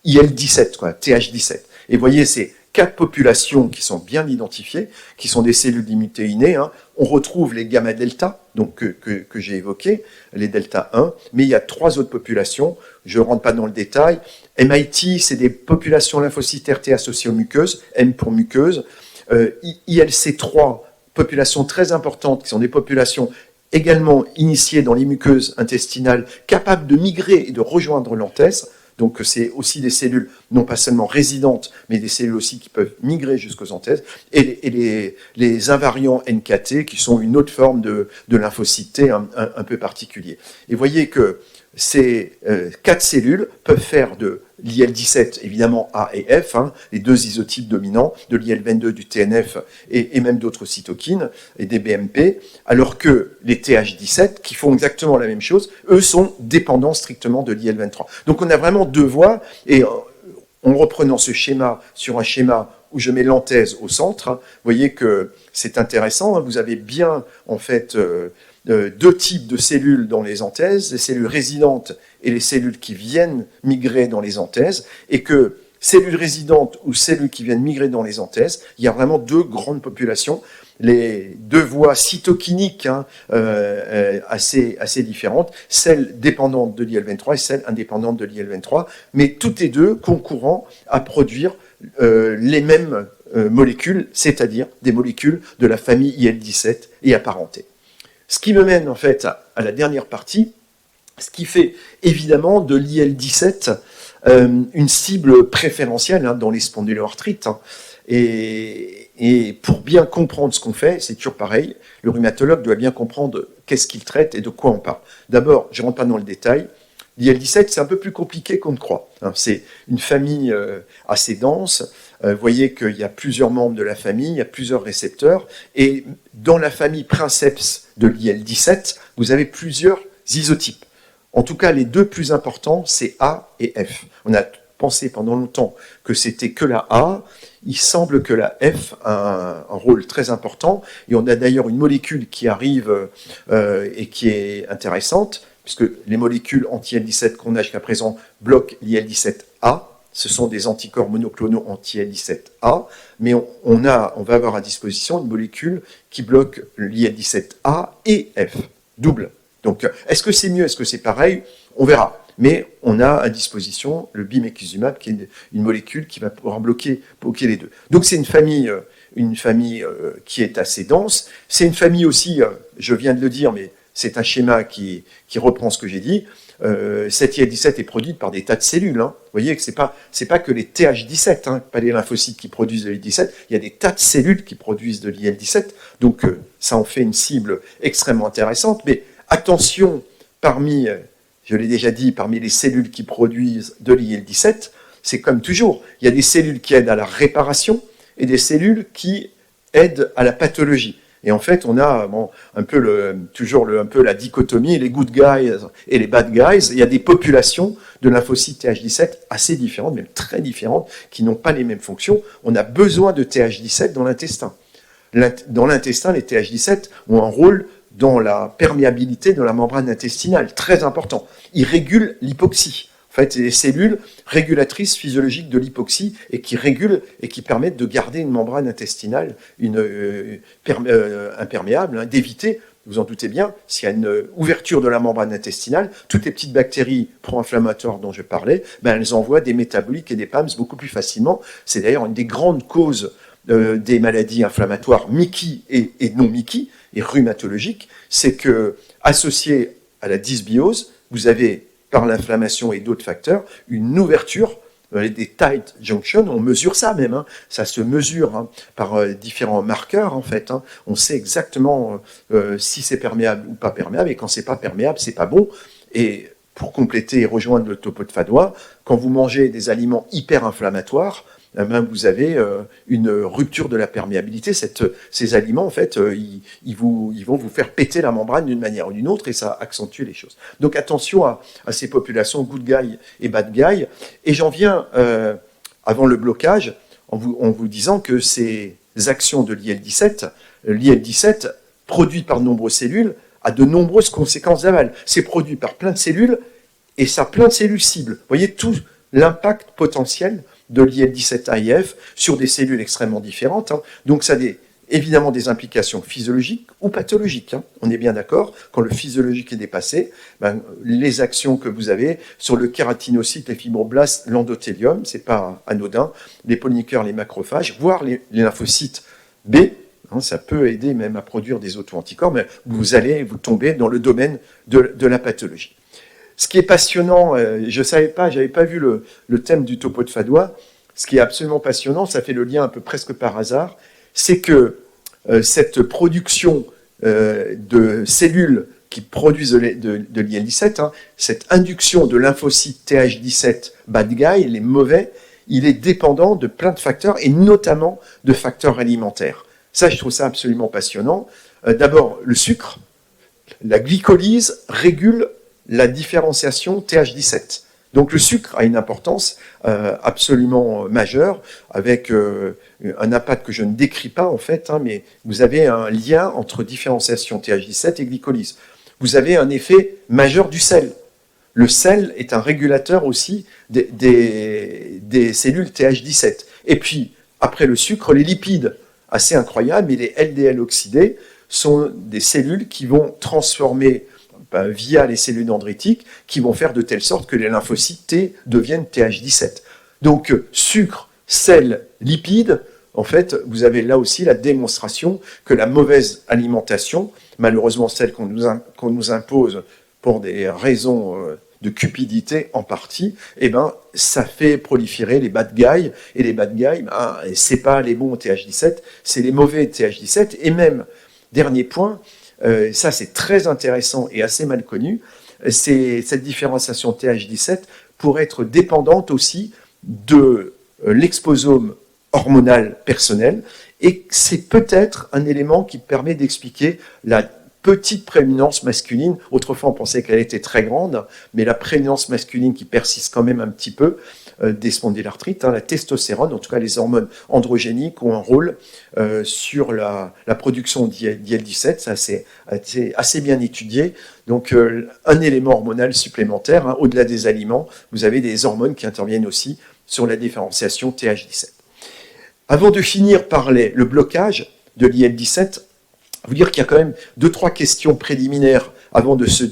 IL-17, TH17. Et vous voyez, c'est 4 populations qui sont bien identifiées, qui sont des cellules d'immunité innée. On retrouve les gamma-delta, donc que j'ai évoquées, les delta 1, mais il y a 3 autres populations, je ne rentre pas dans le détail. MIT, c'est des populations lymphocytaires T associées aux muqueuses, M pour muqueuse. ILC3, populations très importantes, qui sont des populations également initiées dans les muqueuses intestinales, capables de migrer et de rejoindre l'anthèse. Donc c'est aussi des cellules, non pas seulement résidentes, mais des cellules aussi qui peuvent migrer jusqu'aux anthèses. Et les invariants NKT, qui sont une autre forme de lymphocyte T un peu particulier. Et vous voyez que ces 4 cellules peuvent faire de l'IL-17, évidemment A et F, les 2 isotypes dominants, de l'IL-22, du TNF et même d'autres cytokines et des BMP, alors que les TH17, qui font exactement la même chose, eux sont dépendants strictement de l'IL-23. Donc on a vraiment 2 voies, et en reprenant ce schéma sur un schéma où je mets l'anthèse au centre, vous voyez que c'est intéressant, vous avez bien en fait 2 types de cellules dans les anthèses, les cellules résidentes et les cellules qui viennent migrer dans les anthèses, et que cellules résidentes ou cellules qui viennent migrer dans les anthèses, il y a vraiment 2 grandes populations, les 2 voies cytokiniques assez différentes, celle dépendante de l'IL-23 et celle indépendante de l'IL-23, mais toutes les 2 concourant à produire les mêmes molécules, c'est-à-dire des molécules de la famille IL-17 et apparentées. Ce qui me mène en fait à la dernière partie, ce qui fait évidemment de l'IL-17 une cible préférentielle dans les spondyloarthrites. Et pour bien comprendre ce qu'on fait, c'est toujours pareil, le rhumatologue doit bien comprendre qu'est-ce qu'il traite et de quoi on parle. D'abord, je ne rentre pas dans le détail, l'IL-17 c'est un peu plus compliqué qu'on ne croit. C'est une famille assez dense. Vous voyez qu'il y a plusieurs membres de la famille, il y a plusieurs récepteurs, et dans la famille princeps de l'IL-17, vous avez plusieurs isotypes. En tout cas, les 2 plus importants, c'est A et F. On a pensé pendant longtemps que c'était que la A. Il semble que la F a un rôle très important, et on a d'ailleurs une molécule qui arrive et qui est intéressante, puisque les molécules anti-IL-17 qu'on a jusqu'à présent bloquent l'IL-17A. Ce sont des anticorps monoclonaux anti-IL-17A, mais on va avoir à disposition une molécule qui bloque l'IL-17A et F, double. Donc, est-ce que c'est mieux, est-ce que c'est pareil? On verra. Mais on a à disposition le bimekizumab, qui est une molécule qui va pouvoir bloquer les 2. Donc c'est une famille qui est assez dense. C'est une famille aussi, je viens de le dire, mais c'est un schéma qui reprend ce que j'ai dit. Cette IL-17 est produite par des tas de cellules. Vous voyez que c'est pas que les TH17, pas les lymphocytes qui produisent de l'IL-17, il y a des tas de cellules qui produisent de l'IL-17, donc ça en fait une cible extrêmement intéressante, mais attention, je l'ai déjà dit, parmi les cellules qui produisent de l'IL-17, c'est comme toujours, il y a des cellules qui aident à la réparation et des cellules qui aident à la pathologie. Et en fait, on a un peu la dichotomie, les good guys et les bad guys. Il y a des populations de lymphocytes TH17 assez différentes, même très différentes, qui n'ont pas les mêmes fonctions. On a besoin de TH17 dans l'intestin. Dans l'intestin, les TH17 ont un rôle dans la perméabilité de la membrane intestinale, très important. Ils régulent l'hypoxie. En fait, c'est des cellules régulatrices physiologiques de l'hypoxie et qui régulent et qui permettent de garder une membrane intestinale imperméable, d'éviter, vous en doutez bien, s'il y a une ouverture de la membrane intestinale, toutes les petites bactéries pro-inflammatoires dont je parlais, elles envoient des métaboliques et des PAMS beaucoup plus facilement. C'est d'ailleurs une des grandes causes des maladies inflammatoires Mickey et non Mickey, et rhumatologiques, c'est que, associé à la dysbiose, vous avez par l'inflammation et d'autres facteurs, une ouverture, des tight junctions, on mesure ça même, ça se mesure par différents marqueurs en fait, on sait exactement si c'est perméable ou pas perméable, et quand c'est pas perméable, c'est pas bon. Et pour compléter et rejoindre le topo de Fadwa, quand vous mangez des aliments hyper-inflammatoires, vous avez une rupture de la perméabilité. Ces aliments, en fait, ils vont vous faire péter la membrane d'une manière ou d'une autre, et ça accentue les choses. Donc attention à ces populations good guy et bad guy. Et j'en viens, avant le blocage, en vous disant que ces actions de l'IL-17 produit par de nombreuses cellules, a de nombreuses conséquences d'aval. C'est produit par plein de cellules, et ça a plein de cellules cibles. Vous voyez tout l'impact potentiel de l'IL-17AIF sur des cellules extrêmement différentes. Donc ça a des évidemment des implications physiologiques ou pathologiques. Hein. On est bien d'accord, quand le physiologique est dépassé, les actions que vous avez sur le kératinocyte, les fibroblastes, l'endothélium, c'est pas anodin, les polliniqueurs, les macrophages, voire les lymphocytes B, hein, ça peut aider même à produire des auto-anticorps, mais vous tombez dans le domaine de la pathologie. Ce qui est passionnant, je savais pas, j'avais pas vu le thème du topo de Fadois. Ce qui est absolument passionnant, ça fait le lien un peu presque par hasard, c'est que cette production de cellules qui produisent de l'IL-17, hein, cette induction de lymphocytes TH17 bad guy, les mauvais, il est dépendant de plein de facteurs, et notamment de facteurs alimentaires. Ça, je trouve ça absolument passionnant. D'abord, le sucre, la glycolyse régule la différenciation TH17. Donc le sucre a une importance absolument majeure, avec un impact que je ne décris pas en fait, hein, mais vous avez un lien entre différenciation TH17 et glycolyse. Vous avez un effet majeur du sel. Le sel est un régulateur aussi des cellules TH17. Et puis, après le sucre, les lipides, assez incroyables, mais les LDL oxydés sont des cellules qui vont transformer via les cellules dendritiques, qui vont faire de telle sorte que les lymphocytes T deviennent TH17. Donc, sucre, sel, lipides, en fait, vous avez là aussi la démonstration que la mauvaise alimentation, malheureusement celle qu'on nous impose pour des raisons de cupidité en partie, eh ben, ça fait proliférer les bad guys, et les bad guys, c'est pas les bons TH17, c'est les mauvais TH17, et même, dernier point, ça c'est très intéressant et assez mal connu, c'est cette différenciation TH17 pourrait être dépendante aussi de l'exposome hormonal personnel, et c'est peut-être un élément qui permet d'expliquer la petite prééminence masculine. Autrefois on pensait qu'elle était très grande, mais la prééminence masculine qui persiste quand même un petit peu des spondylarthrites, hein, la testostérone, en tout cas les hormones androgéniques ont un rôle sur la production d'IL-17, ça c'est assez bien étudié. Donc un élément hormonal supplémentaire, hein, au-delà des aliments, vous avez des hormones qui interviennent aussi sur la différenciation TH17. Avant de finir par le blocage de l'IL-17, vous dire qu'il y a quand même 2-3 questions préliminaires avant de se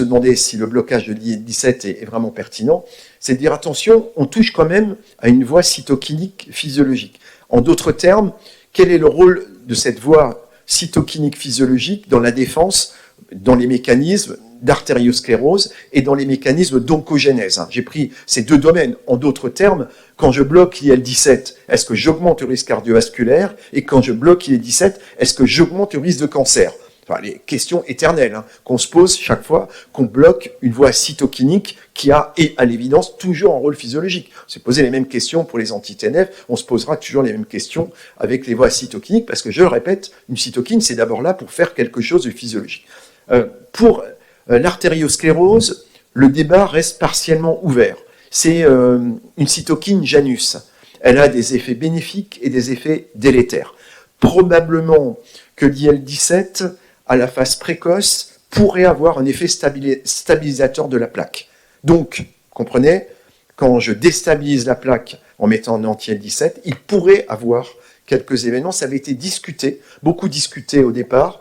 demander si le blocage de l'IL-17 est vraiment pertinent. C'est de dire, attention, on touche quand même à une voie cytokinique physiologique. En d'autres termes, quel est le rôle de cette voie cytokinique physiologique dans la défense, dans les mécanismes d'artériosclérose et dans les mécanismes d'oncogénèse. J'ai pris ces deux domaines. En d'autres termes, quand je bloque l'IL-17, est-ce que j'augmente le risque cardiovasculaire? Et quand je bloque l'IL-17, est-ce que j'augmente le risque de cancer? Enfin, les questions éternelles qu'on se pose chaque fois qu'on bloque une voie cytokinique qui a, et à l'évidence, toujours un rôle physiologique. On s'est posé les mêmes questions pour les anti-TNF, on se posera toujours les mêmes questions avec les voies cytokiniques, parce que je le répète, une cytokine, c'est d'abord là pour faire quelque chose de physiologique. Pour l'artériosclérose, le débat reste partiellement ouvert. C'est une cytokine Janus. Elle a des effets bénéfiques et des effets délétères. Probablement que l'IL-17, à la phase précoce, pourrait avoir un effet stabilisateur de la plaque. Donc, comprenez, quand je déstabilise la plaque en mettant un anti-IL-17, il pourrait avoir quelques événements. Ça avait été discuté, beaucoup discuté au départ.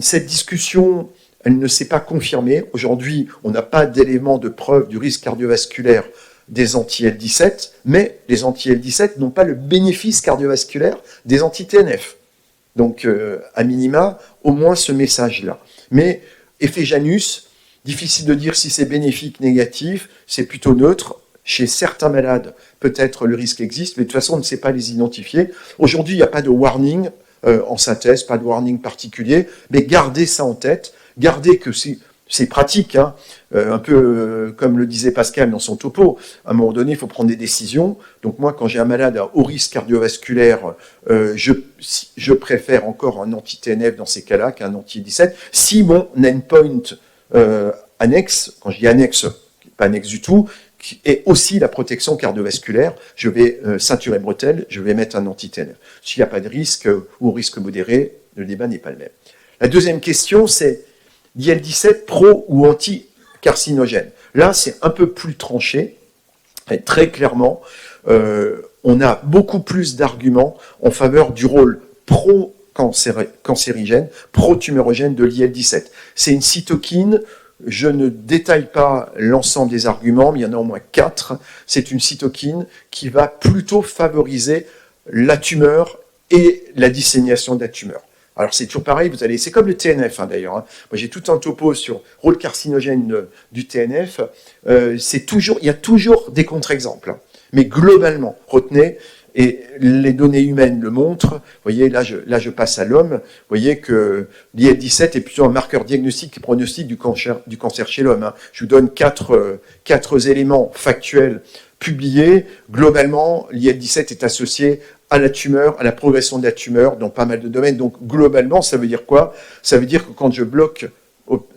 Cette discussion, elle ne s'est pas confirmée. Aujourd'hui, on n'a pas d'éléments de preuve du risque cardiovasculaire des anti-IL-17, mais les anti-IL-17 n'ont pas le bénéfice cardiovasculaire des anti-TNF. Donc, à minima, au moins ce message-là. Mais effet Janus, difficile de dire si c'est bénéfique, négatif, c'est plutôt neutre. Chez certains malades, peut-être le risque existe, mais de toute façon, on ne sait pas les identifier. Aujourd'hui, il n'y a pas de warning en synthèse, pas de warning particulier, mais gardez ça en tête. Gardez que c'est pratique, hein, un peu comme le disait Pascal dans son topo. À un moment donné, il faut prendre des décisions. Donc moi, quand j'ai un malade à haut risque cardiovasculaire, je préfère encore un anti-TNF dans ces cas-là qu'un anti-17. Si mon endpoint annexe, quand je dis annexe, pas annexe du tout, et aussi la protection cardiovasculaire, je vais ceinturer bretelles, je vais mettre un anti-TNF. S'il n'y a pas de risque ou risque modéré, le débat n'est pas le même. La deuxième question, c'est l'IL-17 pro ou anti-carcinogène. Là, c'est un peu plus tranché, et très clairement, on a beaucoup plus d'arguments en faveur du rôle pro-cancérigène, pro-tumérogène de l'IL-17. C'est une cytokine, je ne détaille pas l'ensemble des arguments, mais il y en a au moins 4. C'est une cytokine qui va plutôt favoriser la tumeur et la dissémination de la tumeur. Alors c'est toujours pareil, c'est comme le TNF d'ailleurs. Moi j'ai tout un topo sur rôle carcinogène du TNF. Il y a toujours des contre-exemples, mais globalement, retenez, et les données humaines le montrent. Vous voyez, là je passe à l'homme. Vous voyez que l'IL-17 est plutôt un marqueur diagnostique et pronostic du cancer chez l'homme. Je vous donne quatre éléments factuels publiés. Globalement, l'IL-17 est associé à la tumeur, à la progression de la tumeur dans pas mal de domaines. Donc globalement, ça veut dire quoi? Ça veut dire que quand je bloque,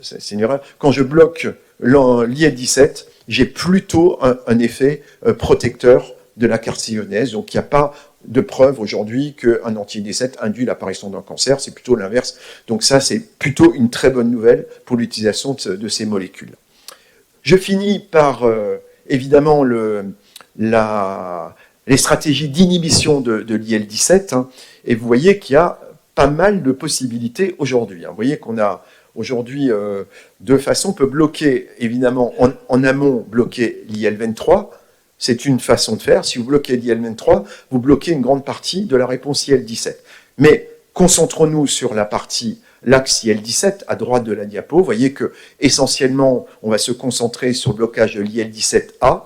c'est une erreur, quand je bloque l'IL-17, j'ai plutôt un effet protecteur de la carcinogénèse. Donc il n'y a pas de preuve aujourd'hui qu'un anti-IL-17 induit l'apparition d'un cancer, c'est plutôt l'inverse. Donc ça, c'est plutôt une très bonne nouvelle pour l'utilisation de ces molécules. Je finis par, évidemment, les stratégies d'inhibition de l'IL-17, et vous voyez qu'il y a pas mal de possibilités aujourd'hui. Vous voyez qu'on a aujourd'hui deux façons. On peut bloquer, évidemment, en amont, bloquer l'IL-23. C'est une façon de faire. Si vous bloquez l'IL-23, vous bloquez une grande partie de la réponse IL-17. Mais concentrons-nous sur l'axe IL-17 à droite de la diapo. Vous voyez que essentiellement, on va se concentrer sur le blocage de l'IL-17A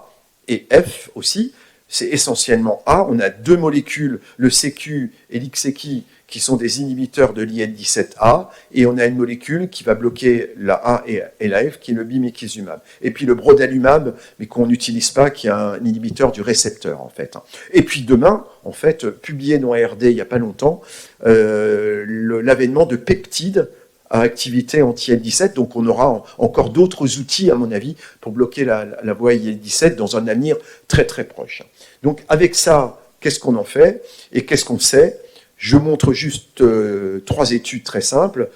et F aussi. C'est essentiellement A. On a deux molécules, le CQ et l'XQ, qui sont des inhibiteurs de l'IL-17A, et on a une molécule qui va bloquer la A et la F, qui est le bimekizumab. Et puis le brodalumab, mais qu'on n'utilise pas, qui est un inhibiteur du récepteur, en fait. Et puis demain, en fait, publié dans ARD il n'y a pas longtemps, l'avènement de peptides à activité anti-IL-17, donc on aura encore d'autres outils, à mon avis, pour bloquer la voie IL-17 dans un avenir très très proche. Donc avec ça, qu'est-ce qu'on en fait et qu'est-ce qu'on sait? Je montre juste 3 études très simples.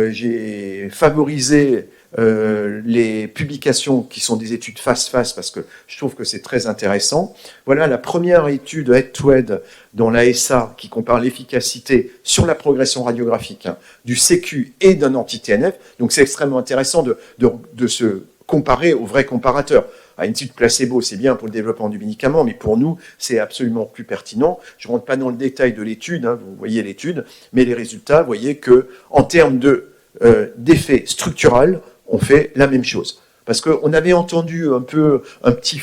J'ai favorisé les publications qui sont des études face-face parce que je trouve que c'est très intéressant. Voilà la première étude head-to-head dans l'ASA qui compare l'efficacité sur la progression radiographique du CQ et d'un anti-TNF. Donc c'est extrêmement intéressant de se comparer aux vrais comparateurs. Une étude placebo, c'est bien pour le développement du médicament, mais pour nous, c'est absolument plus pertinent. Je ne rentre pas dans le détail de l'étude, vous voyez l'étude, mais les résultats, vous voyez qu'en termes d'effet structural, on fait la même chose. Parce qu'on avait entendu un petit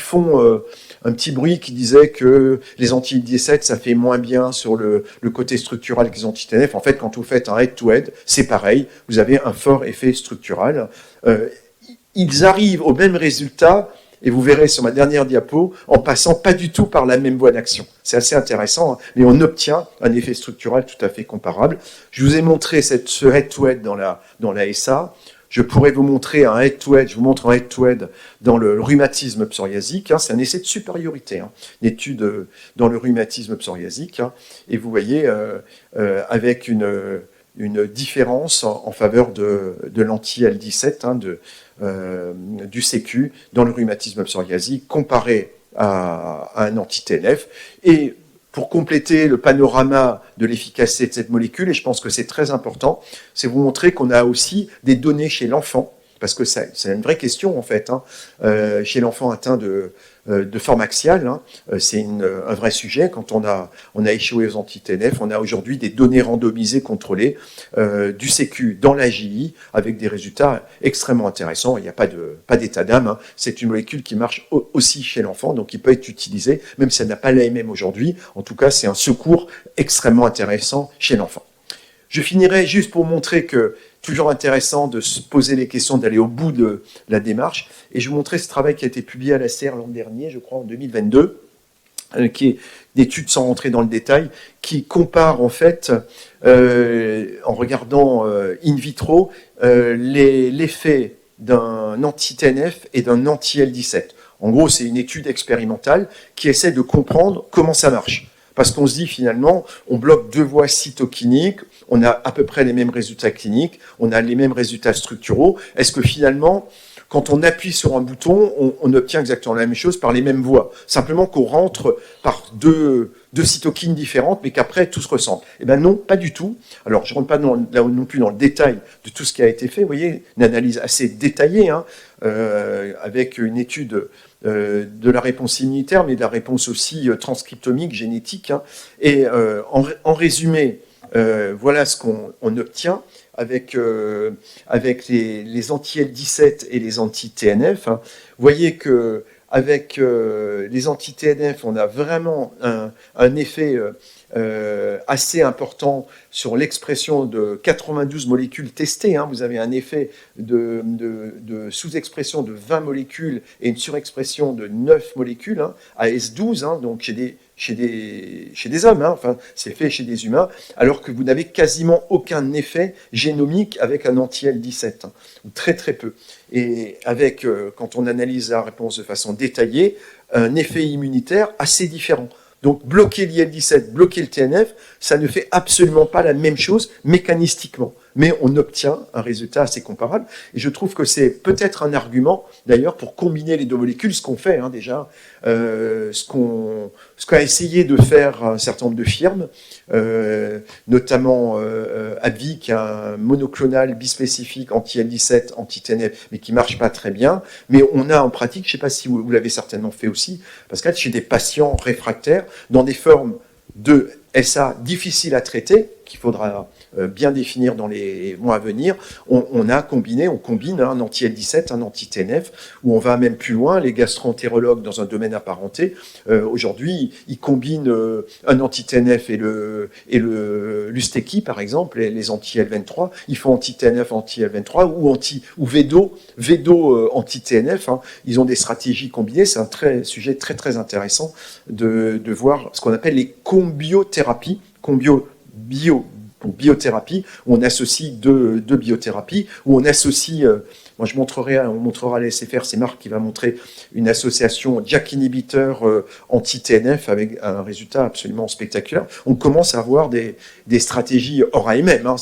bruit qui disait que les anti-IL-17, ça fait moins bien sur le côté structural que les anti-TNF. En fait, quand vous faites un head-to-head, c'est pareil, vous avez un fort effet structural. Ils arrivent au même résultat, et vous verrez sur ma dernière diapo, en passant pas du tout par la même voie d'action. C'est assez intéressant, mais on obtient un effet structural tout à fait comparable. Je vous ai montré ce head-to-head dans la SA. Je pourrais vous montrer un head-to-head, je vous montre un head-to-head dans le rhumatisme psoriasique. C'est un essai de supériorité, une étude dans le rhumatisme psoriasique. Et vous voyez, avec une différence en faveur de l'anti-IL-17, du CQ dans le rhumatisme psoriasique comparé à un anti-TNF. Et pour compléter le panorama de l'efficacité de cette molécule, et je pense que c'est très important, c'est vous montrer qu'on a aussi des données chez l'enfant, parce que c'est une vraie question en fait, chez l'enfant atteint de forme axiale, c'est un vrai sujet. Quand on a échoué aux anti-TNF, on a aujourd'hui des données randomisées contrôlées du CQ dans l'AGI avec des résultats extrêmement intéressants. Il n'y a pas d'état d'âme. C'est une molécule qui marche aussi chez l'enfant, donc il peut être utilisé, même si elle n'a pas l'AMM aujourd'hui. En tout cas, c'est un secours extrêmement intéressant chez l'enfant. Je finirai juste pour montrer que toujours intéressant de se poser les questions, d'aller au bout de la démarche. Et je vous montrer ce travail qui a été publié à la CR l'an dernier, je crois en 2022, qui est d'études sans rentrer dans le détail, qui compare en fait, en regardant in vitro, l'effet d'un anti-TNF et d'un anti-IL-17. En gros, c'est une étude expérimentale qui essaie de comprendre comment ça marche. Parce qu'on se dit finalement, on bloque 2 voies cytokiniques, on a à peu près les mêmes résultats cliniques, on a les mêmes résultats structuraux. Est-ce que finalement, quand on appuie sur un bouton, on obtient exactement la même chose par les mêmes voies. Simplement qu'on rentre par deux cytokines différentes, mais qu'après, tout se ressemble. Eh bien non, pas du tout. Alors, je ne rentre pas là non plus dans le détail de tout ce qui a été fait. Vous voyez, une analyse assez détaillée, hein, avec une étude de la réponse immunitaire, mais de la réponse aussi transcriptomique, génétique. Hein. Et en résumé, voilà ce qu'on obtient avec les anti-L17 et les anti-TNF. Hein. Vous voyez que avec les anti-TNF, on a vraiment un effet assez important sur l'expression de 92 molécules testées. Hein. Vous avez un effet de sous-expression de 20 molécules et une surexpression de 9 molécules, hein, AS12, hein, donc chez des hommes, hein, enfin, c'est fait chez des humains, alors que vous n'avez quasiment aucun effet génomique avec un anti-L17, hein, ou très très peu. Et avec, quand on analyse la réponse de façon détaillée, un effet immunitaire assez différent. Donc bloquer l'IL-17, bloquer le TNF, ça ne fait absolument pas la même chose mécanistiquement. Mais on obtient un résultat assez comparable. Et je trouve que c'est peut-être un argument, d'ailleurs, pour combiner les deux molécules, ce qu'on fait hein, déjà, ce qu'a essayé de faire un certain nombre de firmes, notamment AbbVie, qui a un monoclonal bispécifique anti-L17, anti-TNF, mais qui ne marche pas très bien. Mais on a en pratique, je ne sais pas si vous l'avez certainement fait aussi, parce que chez des patients réfractaires, dans des formes de SA difficiles à traiter, qu'il faudra bien définir dans les mois à venir, on combine un anti-L17, un anti-TNF, où on va même plus loin, les gastro-entérologues dans un domaine apparenté, aujourd'hui, ils combinent un anti-TNF et l'Usteki, par exemple, les anti-L23, ils font anti-TNF, anti-L23, ou Vedo anti-TNF, hein. Ils ont des stratégies combinées, c'est un sujet très très intéressant de voir ce qu'on appelle les combiothérapies, biothérapie, où on associe deux biothérapies, où on associe, moi on montrera à l'SFR, c'est Marc qui va montrer une association JAK inhibiteur anti-TNF avec un résultat absolument spectaculaire. On commence à avoir des stratégies hors AMM, hein,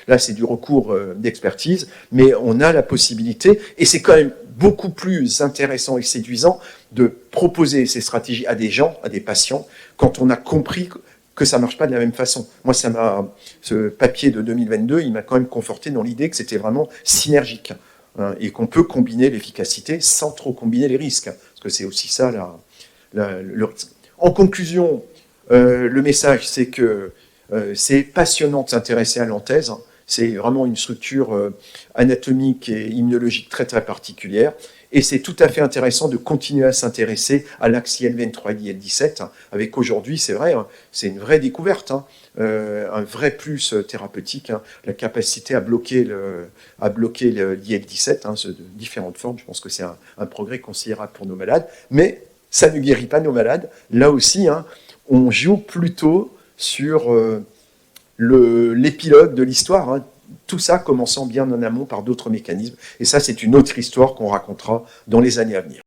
là c'est du recours d'expertise, mais on a la possibilité, et c'est quand même beaucoup plus intéressant et séduisant de proposer ces stratégies à des gens, à des patients, quand on a compris que ça ne marche pas de la même façon. Moi, ce papier de 2022, il m'a quand même conforté dans l'idée que c'était vraiment synergique, hein, et qu'on peut combiner l'efficacité sans trop combiner les risques, hein, parce que c'est aussi ça le risque. En conclusion, le message, c'est que c'est passionnant de s'intéresser à l'anthèse, hein. C'est vraiment une structure anatomique et immunologique très très particulière. Et c'est tout à fait intéressant de continuer à s'intéresser à l'axe IL-23 et IL-17, hein, avec aujourd'hui, c'est vrai, hein, c'est une vraie découverte, hein, un vrai plus thérapeutique, hein, la capacité à bloquer l'IL-17, hein, de différentes formes. Je pense que c'est un progrès considérable pour nos malades, mais ça ne guérit pas nos malades. Là aussi, hein, on joue plutôt sur l'épilogue de l'histoire, hein, tout ça commençant bien en amont par d'autres mécanismes. Et ça, c'est une autre histoire qu'on racontera dans les années à venir.